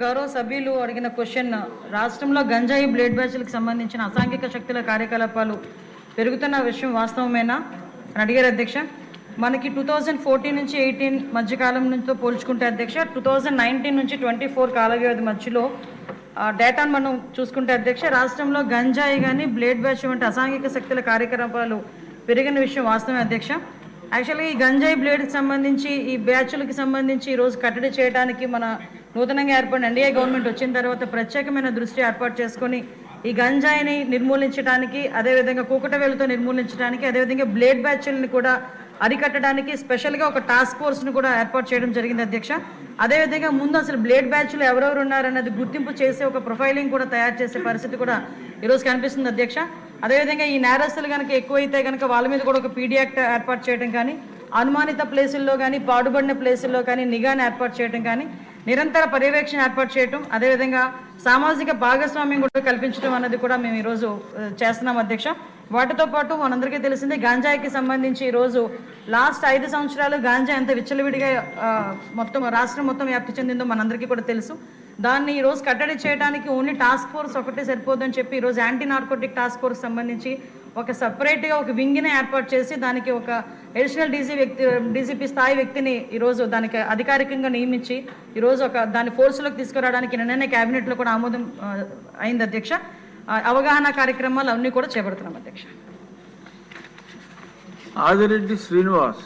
గౌరవ సభ్యులు అడిగిన క్వశ్చన్, రాష్ట్రంలో గంజాయి బ్లేడ్ బ్యాచ్లకు సంబంధించిన అసాంఘిక శక్తుల కార్యకలాపాలు పెరుగుతున్న విషయం వాస్తవమేనా అని అడిగారు అధ్యక్ష. మనకి 2014 నుంచి 18 మధ్యకాలం నుంచితో పోల్చుకుంటే అధ్యక్ష, 2019 నుంచి 24 కాల వ్యవధి మధ్యలో డేటాను మనం చూసుకుంటే అధ్యక్ష, రాష్ట్రంలో గంజాయి కానీ బ్లేడ్ బ్యాచ్ వంటి అసాంఘిక శక్తుల కార్యకలాపాలు పెరిగిన విషయం వాస్తవమే అధ్యక్ష. యాక్చువల్గా ఈ గంజాయి బ్లేడ్కి సంబంధించి ఈ బ్యాచ్లకి సంబంధించి ఈరోజు కట్టడి చేయడానికి మన నూతనంగా ఏర్పడిన ఎన్డీఏ గవర్నమెంట్ వచ్చిన తర్వాత ప్రత్యేకమైన దృష్టి ఏర్పాటు చేసుకొని ఈ గంజాయిని నిర్మూలించడానికి, అదేవిధంగా కూకటవేలుతో నిర్మూలించడానికి, అదేవిధంగా బ్లేడ్ బ్యాచ్లని కూడా అరికట్టడానికి స్పెషల్గా ఒక టాస్క్ ఫోర్స్ను కూడా ఏర్పాటు చేయడం జరిగింది అధ్యక్ష. అదేవిధంగా ముందు అసలు బ్లేడ్ బ్యాచ్లు ఎవరెవరు ఉన్నారన్నది గుర్తింపు చేసి ఒక ప్రొఫైలింగ్ కూడా తయారు చేసే పరిస్థితి కూడా ఈరోజు కనిపిస్తుంది అధ్యక్ష. అదేవిధంగా ఈ నేరస్తులు కనుక ఎక్కువైతే కనుక వాళ్ళ మీద కూడా ఒక పీడీ యాక్ట్ ఏర్పాటు చేయడం కానీ, అనుమానిత ప్లేసుల్లో కానీ, పాడుబడిన ప్లేసుల్లో కానీ నిఘాను ఏర్పాటు చేయడం కానీ, నిరంతర పర్యవేక్షణ ఏర్పాటు చేయడం, అదేవిధంగా సామాజిక భాగస్వామ్యం కూడా కల్పించడం అన్నది కూడా మేము ఈరోజు చేస్తున్నాం అధ్యక్ష. వాటితో పాటు మనందరికీ తెలిసింది గాంజాయికి సంబంధించి ఈరోజు లాస్ట్ 5 సంవత్సరాలు గాంజా ఎంత విచ్చలవిడిగా మొత్తం రాష్ట్రం మొత్తం వ్యాప్తి చెందిందో మనందరికీ కూడా తెలుసు. దాన్ని ఈరోజు కట్టడి చేయడానికి ఓన్లీ టాస్క్ ఫోర్స్ ఒకటే సరిపోదని చెప్పి ఈరోజు యాంటీ నార్కోటిక్ టాస్క్ ఫోర్స్ సంబంధించి ఒక సపరేట్గా ఒక వింగ్ని ఏర్పాటు చేసి దానికి ఒక అడిషనల్ డీజీపీ స్థాయి వ్యక్తిని ఈరోజు దానికి అధికారికంగా నియమించి ఈరోజు దాన్ని ఫోర్స్లోకి తీసుకురావడానికి నిన్ననే క్యాబినెట్లో కూడా ఆమోదం అయింది అధ్యక్ష. అవగాహన కార్యక్రమాలు అన్నీ కూడా చేపడుతున్నాం అధ్యక్ష. ఆదిరెడ్డి శ్రీనివాస్.